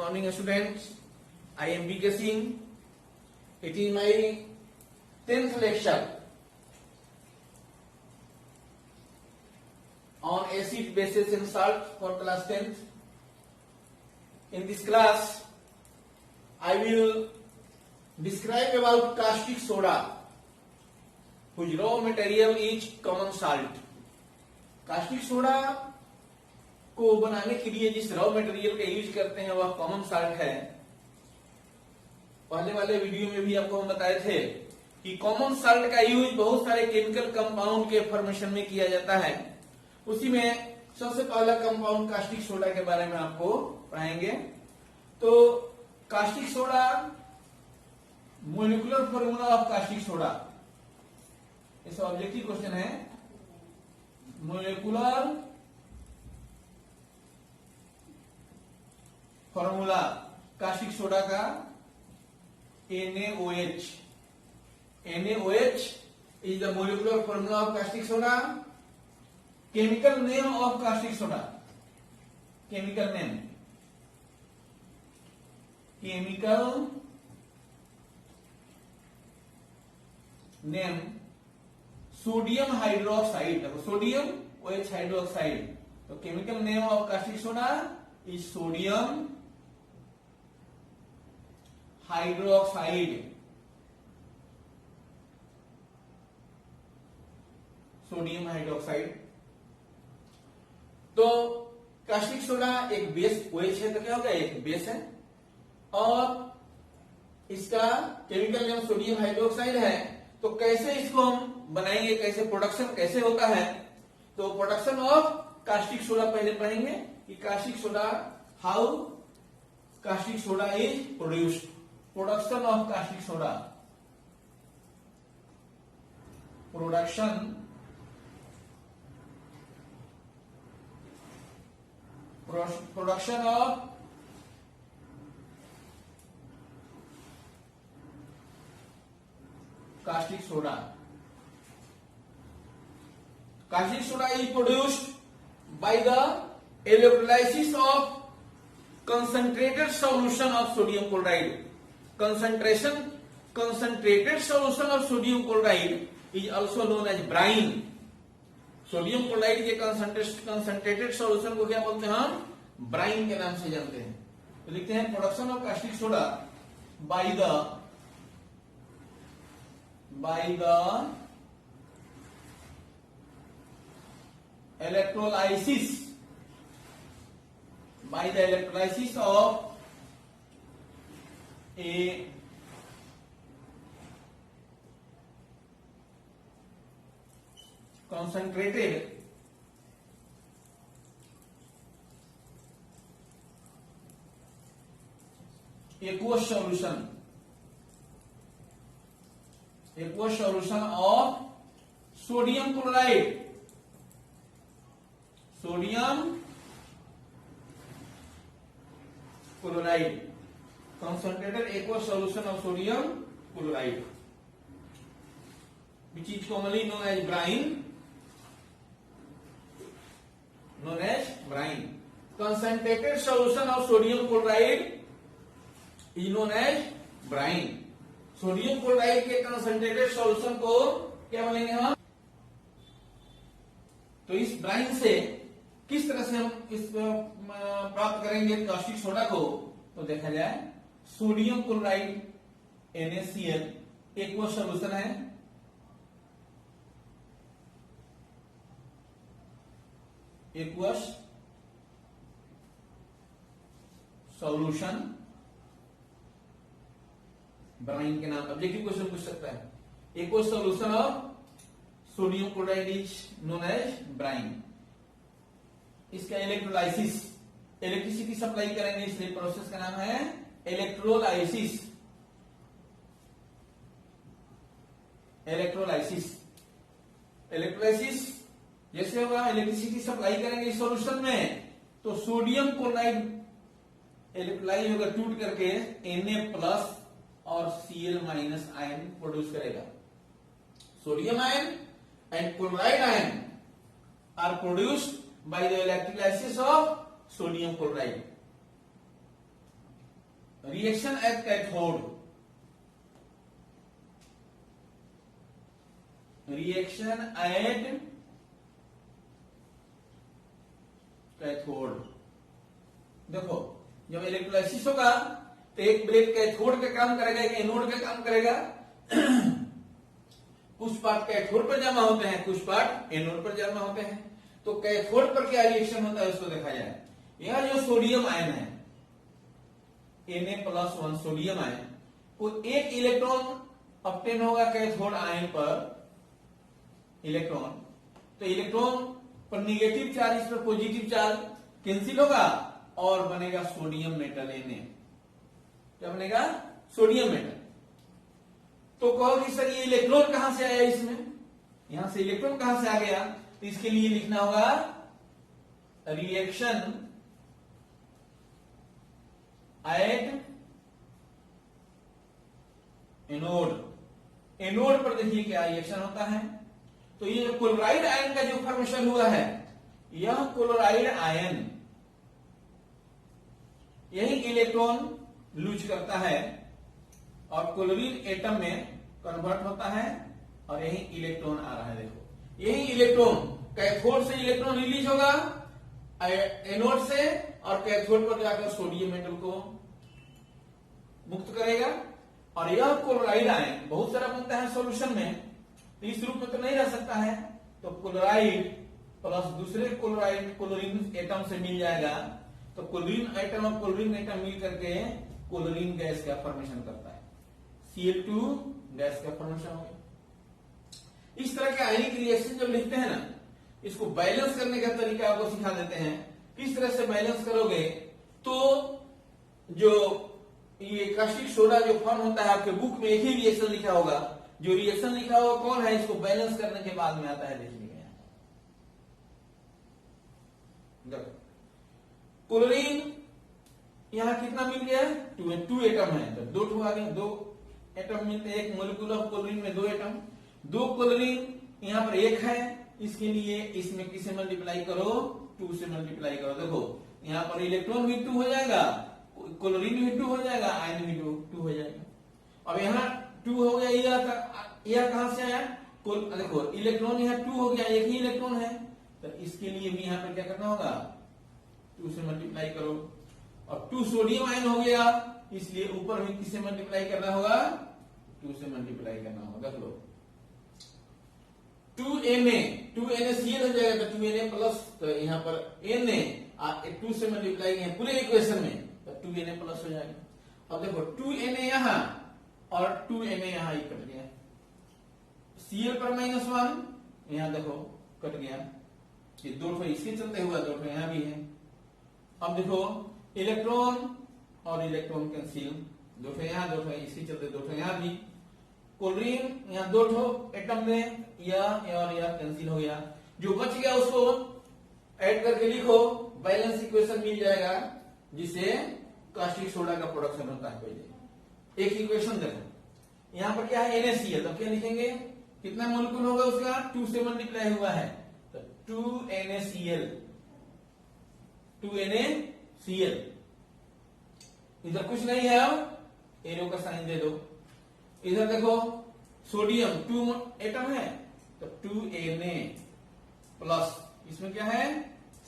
morning, students. I am B.K. Singh. It is my 10th lecture on acid, bases and salt for class 10th. In this class, I will describe about caustic soda, whose raw material is common salt. Caustic soda को बनाने के लिए जिस raw material का use करते हैं वह common salt है। पहले वाले वीडियो में भी आपको हम बताए थे कि कॉमन साल्ट का यूज बहुत सारे केमिकल कंपाउंड के फॉर्मेशन में किया जाता है। उसी में सबसे पहला कंपाउंड कास्टिक सोडा के बारे में आपको पढ़ाएंगे। तो caustic soda, molecular formula of caustic soda, इस ऑब्जेक्टिव क्वेश्चन है। मोलिकुलर फॉर्मूला कास्टिक सोडा का NaOH। NaOH is the molecular formula of caustic soda. Chemical name of caustic soda. Chemical name. Chemical name sodium hydroxide. Sodium OH hydroxide. तो chemical name of caustic soda is sodium hydroxide. Sodium hydroxide. तो caustic soda एक base OH है, तो क्या होगा, एक base है, और इसका केमिकल नेम सोडियम हाइड्रोक्साइड है। तो कैसे इसको हम बनाएंगे, कैसे प्रोडक्शन कैसे होता है, तो प्रोडक्शन ऑफ कास्टिक सोडा पहले पढ़ेंगे कि caustic soda, how caustic soda is produced. Production of caustic soda, production of caustic soda. Caustic soda is produced by the electrolysis of concentrated solution of sodium chloride. Concentrated solution of sodium chloride is also known as brine. Sodium chloride के concentrated solution को क्या बोलते हैं, हम Bryan के नाम से जानते हैं। तो लिखते हैं production of caustic soda by the electrolysis of a concentrated aqueous solution of sodium chloride. Concentrated aqueous solution of sodium chloride, which is commonly known as brine. Concentrated solution of sodium chloride is known as brine. Sodium chloride के concentrated solution को क्या बोलेंगे हम, तो इस Bryan से किस तरह से हम इस प्राप्त करेंगे कास्टिक सोडा को, तो देखा जाए sodium chloride NaCl aqueous solution है, एक्वस सॉल्यूशन ब्राइन के नाम। ऑब्जेक्टिव क्वेश्चन पूछ सकता है, aqueous solution of sodium chloride is known as brine. इसका इलेक्ट्रोलाइसिस, इलेक्ट्रिसिटी सप्लाई करेंगे, इसलिए प्रोसेस का नाम है इलेक्ट्रोलाइसिस। इलेक्ट्रोलाइसिस जैसे होगा, इलेक्ट्रिसिटी सप्लाई करेंगे इस सॉल्यूशन में, तो सोडियम क्लोराइड इलेक्ट्रोलाइज होगा, टूट करके Na+ और Cl- आयन प्रोड्यूस करेगा। Sodium ion and chloride ion are produced by the electrolysis of sodium chloride. Reaction at cathode, reaction at cathode. देखो जब इलेक्ट्रोलाइसिस होगा तो एक ब्रेक कैथोड का काम करेगा, एक एनोड का काम करेगा। कुछ पार्ट कैथोड पर जमा होते हैं, कुछ पार्ट एनोड पर जमा होते हैं। तो कैथोड पर क्या रिएक्शन होता है उसको देखा जाए। यह जो सोडियम आयन है Na+1 सोडियम आयन को एक इलेक्ट्रॉन ऑब्टेन होगा कैथोड आयन पर इलेक्ट्रॉन, तो इलेक्ट्रॉन पर निगेटिव चार्ज, इस पर पॉजिटिव चार्ज कैंसिल होगा और बनेगा सोडियम मेटल Na। क्या बनेगा? Sodium metal. तो कहो कि सर ये इलेक्ट्रॉन कहां से आया, इसमें यहां से इलेक्ट्रॉन कहां से आ गया, तो इसके लिए लिखना होगा रिएक्शन एट एनोड। एनोड पर देखिए क्या रिएक्शन होता है। तो ये क्लोराइड आयन का जो फॉर्मेशन हुआ है, यह क्लोराइड आयन यही इलेक्ट्रॉन लूज करता है और क्लोरीन एटम में कन्वर्ट होता है और यही इलेक्ट्रॉन आ रहा है। देखो यही इलेक्ट्रॉन कैथोड से इलेक्ट्रॉन रिलीज होगा एनोड से और कैथोड पर जाकर सोडियम मेटल को मुक्त करेगा। और यह क्लोराइड आयन बहुत सारा बनता है सॉल्यूशन में, तो इस रूप में तो नहीं रह सकता है। तो क्लोराइड प्लस दूसरे क्लोराइड क्लोरीन एटम से मिल जाएगा, तो क्लोरीन एटम और क्लोरीन एटम मिल करके क्लोरीन गैस का फॉर्मेशन करता है, Cl2 गैस का फॉर्मेशन हो गया। इस तरह के आयनिक रिएक्शन जब लिखते हैं ना, इसको बैलेंस करने का तरीका आपको सिखा देते हैं। किस तरह से बैलेंस करोगे तो जो ये कास्टिक सोडा जो फॉर्म होता है, आपके बुक में एक ही रिएक्शन लिखा होगा, जो रिएक्शन लिखा होगा कौन है, इसको बैलेंस करने के बाद में आता है। देखिए क्लोरीन यहां कितना मिल गया, 2 एटम है, तो 2 आ गया, 2 एटम मिलते हैं। एक मोलिक्यूल ऑफ क्लोरीन में 2 एटम, 2 क्लोरीन यहां पर 1 है, इसके लिए इसमें किसे मल्टीप्लाई करो, 2 से मल्टीप्लाई करो। देखो यहां पर इलेक्ट्रॉन भी 2 हो जाएगा, क्लोरीन भी 2 हो जाएगा, आयन भी 2 हो जाएगा। अब यहाँ 2 हो गया, यह कहां से आया, देखो इलेक्ट्रॉन यहाँ 2 हो गया, एक ही इलेक्ट्रॉन है, तो इसके लिए भी यहाँ पर क्या करना होगा, 2 से मल्टीप्लाई करो। और 2 सोडियम आयन हो गया, इसलिए ऊपर भी किससे मल्टीप्लाई करना होगा, 2 से मल्टीप्लाई करना होगा। देख लो 2NaCl हो जाएगा, तो 2Na प्लस, तो यहाँ पर Na 2 से मल्टीप्लाई किया पूरे इक्वेशन में, तो 2Na प्लस हो जाएगा। अब देखो 2Na यहां और 2Na यहां ही कट गया, Cl पर -1 यहां देखो कट गया, ये 2 इसके चलते हुआ 2 यहां भी है। अब देखो इलेक्ट्रॉन और इलेक्ट्रॉन कैंसिल, 2 यहां 2 इसके चलते 2 यहां भी। क्लोरीन यहां 2 एटम में, यह और यह कैंसिल हो गया, जो बच गया उसको ऐड करके लिखो, बैलेंस इक्वेशन मिल जाएगा, जिसे कास्टिक सोडा का प्रोडक्शन होता है। पहले एक इक्वेशन देखो, यहां पर क्या है NaCl, तो क्या लिखेंगे, कितना मोलिक्यूल होगा उसका, 2 से मल्टीप्लाई हुआ है, तो 2NaCl, 2NaCl। इधर कुछ नहीं है, अब एरो का साइन दे दो। इधर देखो सोडियम 2 एटम है, तो 2Na प्लस, इसमें क्या है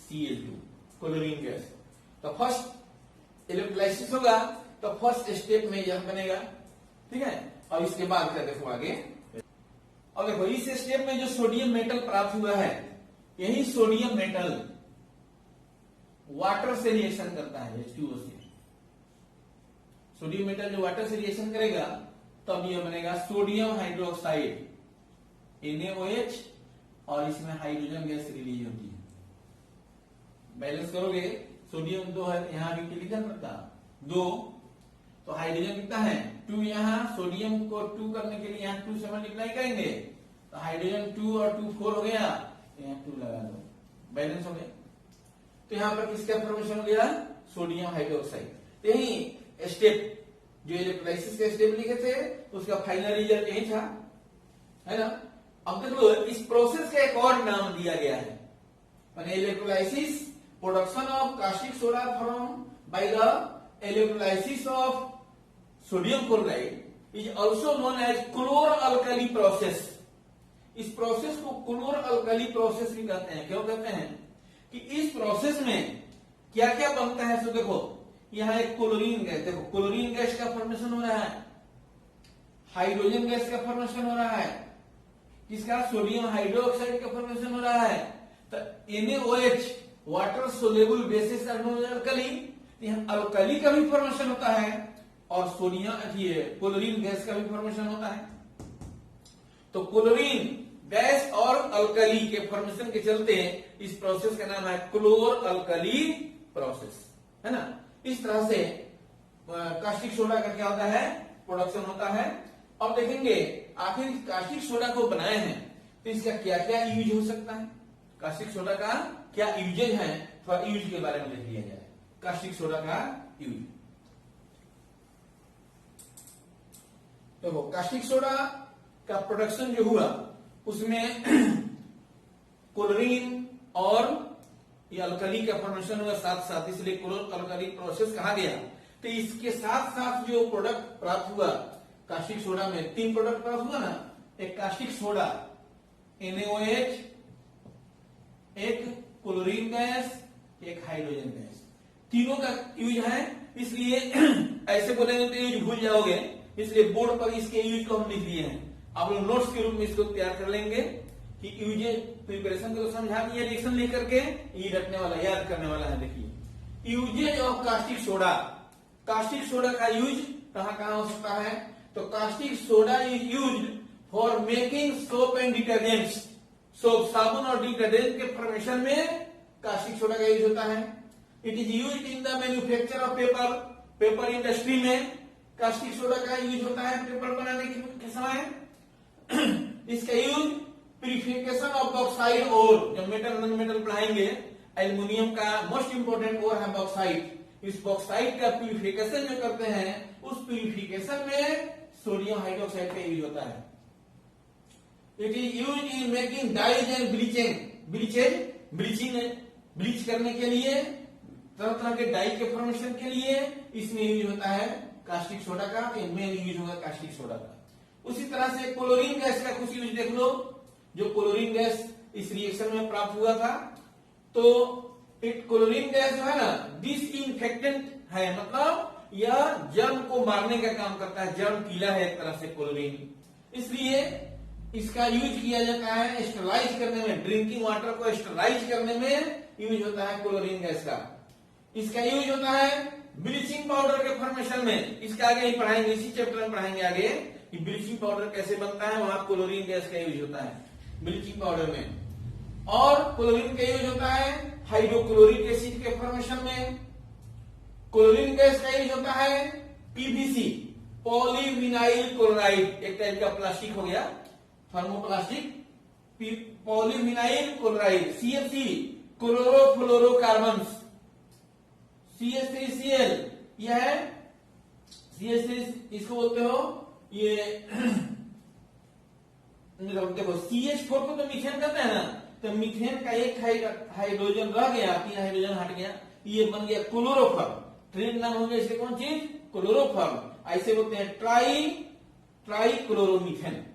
Cl2 क्लोरीन गैस। तो फर्स्ट इलेक्ट्रोलाइसिस होगा, तो फर्स्ट स्टेप में यह बनेगा, ठीक है। और इसके बाद क्या देखो आगे, और देखो इस स्टेप में जो सोडियम मेटल प्राप्त हुआ है, यही सोडियम मेटल वाटर से रिएक्शन करता है, H2O से। सोडियम मेटल जो वाटर से रिएक्शन करेगा, तब यह बनेगा सोडियम हाइड्रोक्साइड NaOH, और इसमें हाइड्रोजन गैस रिलीज होती है। बैलेंस करोगे, सोडियम 2 है, यहां भी लिखा पड़ता 2, तो हाइड्रोजन कितना है 2, यहां सोडियम को 2 करने के लिए यहां 2 से मल्टीप्लाई करेंगे, तो हाइड्रोजन 2 और 2 4 हो गया, तो यहां 2 लगा दो, बैलेंस हो गया। तो यहां पर किसका फॉर्मेशन हो गया, सोडियम हाइड्रोक्साइड। तो यही स्टेप जो इलेक्ट्रोलाइसिस के स्टेप लिखे थे, उसका फाइनल रिजल्ट यही था, है ना। अब देखो इस प्रोसेस का एक और नाम दिया गया है, electrolysis production of caustic soda from by the electrolysis of sodium chloride is also known as chlor-alkali process. इस प्रोसेस को क्लोर-अल्कली प्रोसेस भी कहते हैं। क्यों कहते हैं कि इस प्रोसेस में क्या क्या बनता है। तो देखो यहां एक क्लोरीन गैस, देखो क्लोरीन गैस का फॉर्मेशन हो रहा है, हाइड्रोजन गैस का फॉर्मेशन हो रहा है, इसका सोडियम हाइड्रोक्साइड का फॉर्मेशन हो रहा है। तो NaOH water soluble basis alkali, यहां अल्कली का भी फॉर्मेशन होता है और सोडियम ये क्लोरीन गैस का भी फॉर्मेशन होता है। तो क्लोरीन गैस और अल्कली के फॉर्मेशन के चलते इस प्रोसेस का नाम है क्लोर अल्कली प्रोसेस, है ना। इस तरह से कास्टिक सोडा का क्या होता है, प्रोडक्शन होता है। अब देखेंगे आखिर कास्टिक सोडा को बनाए हैं तो इसका क्या क्या यूज हो सकता है, कास्टिक सोडा का क्या यूजेज है, थोड़ा यूज के बारे में देख लिया जाए। कास्टिक सोडा का यूज, तो कास्टिक सोडा का प्रोडक्शन जो हुआ उसमें क्लोरीन और ये अल्कली का फॉर्मेशन हुआ साथ साथ, इसलिए क्लोर अल्कली प्रोसेस कहा गया। तो इसके साथ साथ जो प्रोडक्ट प्राप्त हुआ कास्टिक सोडा में, 3 प्रोडक्ट प्राप्त हुआ ना, एक कास्टिक सोडा NaOH, एक क्लोरीन गैस, एक हाइड्रोजन गैस, तीनों का यूज है। इसलिए ऐसे बोलेंगे तो यूज भूल जाओगे, इसलिए बोर्ड पर इसके यूज को हम लिख दिए हैं। आप लोग नोट्स के रूप में इसको तैयार कर लेंगे कि यूजेज प्रिपरेशन को समझा दिए, रिएक्शन लिख करके ये रखने वाला, याद करने वाला है। देखिए uses of caustic soda, caustic soda का यूज कहां कहां हो सकता है। तो caustic soda is used for making soap and detergents, soap साबुन और डिटर्जेंट के फॉर्मेशन में कास्टिक सोडा का यूज होता है। It is used in the manufacture of paper, paper industry में कास्टिक सोडा का यूज होता है पेपर बनाने के समय। इसका यूज प्यूरिफिकेशन ऑफ बॉक्साइड ओर, जब मेटल नॉन मेटल पढ़ाएंगे, एल्युमिनियम का मोस्ट इंपोर्टेंट ओर है बॉक्साइड, इस बॉक्साइड का प्यूरिफिकेशन जो करते हैं उस प्यूरिफिकेशन में सोडियम हाइड्रोक्साइड का यूज होता है। It is use in making dyes and bleaching, bleach करने के लिए, तरह तरह के डाई के फॉर्मेशन के लिए इसमें यूज होता है कास्टिक सोडा का। मेन यूज होगा कास्टिक सोडा का। उसी तरह से क्लोरीन गैस का कुछ यूज देख लो, जो क्लोरीन गैस इस रिएक्शन में प्राप्त हुआ था। तो क्लोरीन गैस जो है ना डिसइंफेक्टेंट है, मतलब यह जर्म को मारने का काम करता है, जर्म कीला है एक तरह से क्लोरीन, इसलिए इसका यूज किया जाता है स्टरलाइज करने में, ड्रिंकिंग वाटर को स्टरलाइज करने में यूज होता है क्लोरीन गैस का। इसका यूज होता है ब्लीचिंग पाउडर के फॉर्मेशन में, इसका आगे ही पढ़ाएंगे, इसी चैप्टर में पढ़ाएंगे आगे कि ब्लीचिंग पाउडर कैसे बनता है, वहां क्लोरीन गैस का यूज होता है ब्लीचिंग पाउडर में। और क्लोरीन का यूज होता है हाइड्रोक्लोरिक एसिड के फॉर्मेशन में। क्लोरीन गैस का यूज होता है PVC, पॉलीविनाइल क्लोराइड, एक टाइप का प्लास्टिक हो गया, thermoplastic, polyvinyl chloride, CFC, chlorofluorocarbon, CH3Cl, यह है CH3, इसको बोलते हो ये देखो CH4 को तो मीथेन कहते हैं ना, तो मीथेन का एक हाइड्रोजन रह गया, 3 हाइड्रोजन हट गया, ये बन गया क्लोरोफॉर्म। ट्रेड नाम हो गया इसके कौन चीज, क्लोरोफॉर्म। ऐसे बोलते हैं ट्राई क्लोरोमीथेन,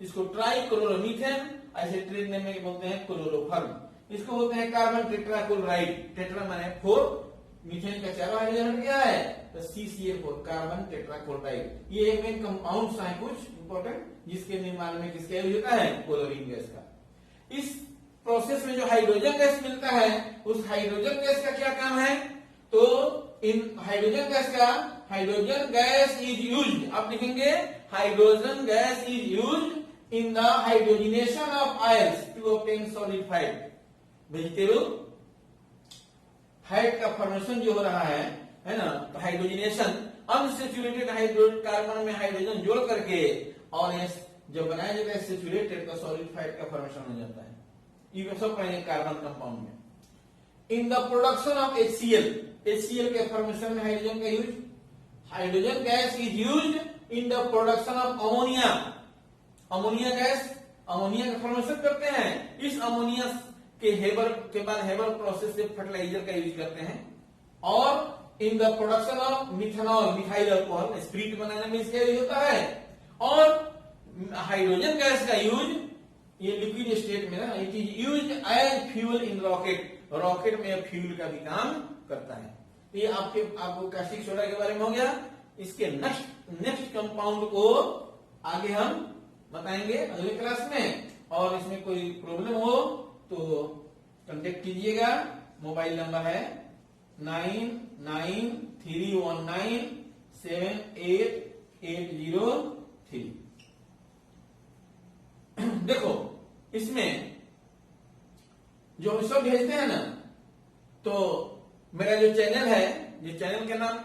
इसको ट्राई क्लोरोमीथेन, ऐसे ट्रेड नेम में बोलते हैं क्लोरोफॉर्म। इसको बोलते हैं कार्बन टेट्राक्लोराइड, टेट्रा माने 4, मीथेन का 4 हाइड्रोजन हट गया है तो CCl4, कार्बन टेट्राक्लोराइड। ये एक मेन कंपाउंड्स हैं कुछ इंपॉर्टेंट, जिसके निर्माण में किसका यूज होता है, क्लोरीन गैस का। इस प्रोसेस में जो हाइड्रोजन गैस मिलता है, उस हाइड्रोजन गैस का क्या काम है, तो इन हाइड्रोजन गैस का, हाइड्रोजन गैस इज यूज्ड, आप लिखेंगे hydrogen gas is used in the hydrogenation of ions to obtain solid fat. Vegetable fat का फॉर्मेशन जो हो रहा है ना, तो हाइड्रोजिनेशन, अनसेचुरेटेड कार्बन में हाइड्रोजन जोड़ करके और ये जब बनाया जाता है सेचुरेटेड, तो सॉलिड फैट का फॉर्मेशन हो जाता है। ये सब पढ़ेंगे कार्बन कंपाउंड में। In the production of HCl के फॉर्मेशन में हाइड्रोजन का use, hydrogen gas is used in the production of ammonia, ammonia gas, ammonia का फॉर्मेशन करते हैं। इस अमोनिया के बाद हेबर प्रोसेस से फर्टिलाइजर का यूज करते हैं। और in the production of methanol, methyl alcohol, spirit बनाने में इसका यूज होता है। और हाइड्रोजन गैस का यूज ये लिक्विड स्टेट में ना, it is use as fuel in rocket, rocket में फ्यूल का भी काम करता है। तो ये आपको कास्टिक सोडा के बारे में हो गया। इसके नेक्स्ट कंपाउंड को आगे हम बताएंगे अगले क्लास में, और इसमें कोई प्रॉब्लम हो तो कांटेक्ट कीजिएगा। मोबाइल नंबर है 9931978803। देखो इसमें जो हम सब भेजते हैं ना, तो मेरा जो चैनल है, ये चैनल का नाम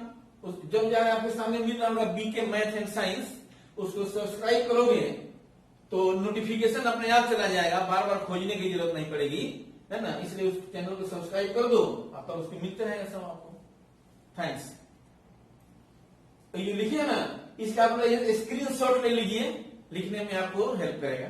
जब जाए आपके सामने मिल रहा होगा, बीके मैथ एंड साइंस, उसको सब्सक्राइब करोगे तो नोटिफिकेशन अपने आप चला जाएगा, बार बार खोजने की जरूरत नहीं पड़ेगी, है ना। इसलिए उस चैनल को सब्सक्राइब कर दो, आपका उसको मिलते रहेगा सब आपको। थैंक्स। तो ये लिखिए ना, इसका आप स्क्रीनशॉट ले लीजिए, लिखने में आपको हेल्प करेगा।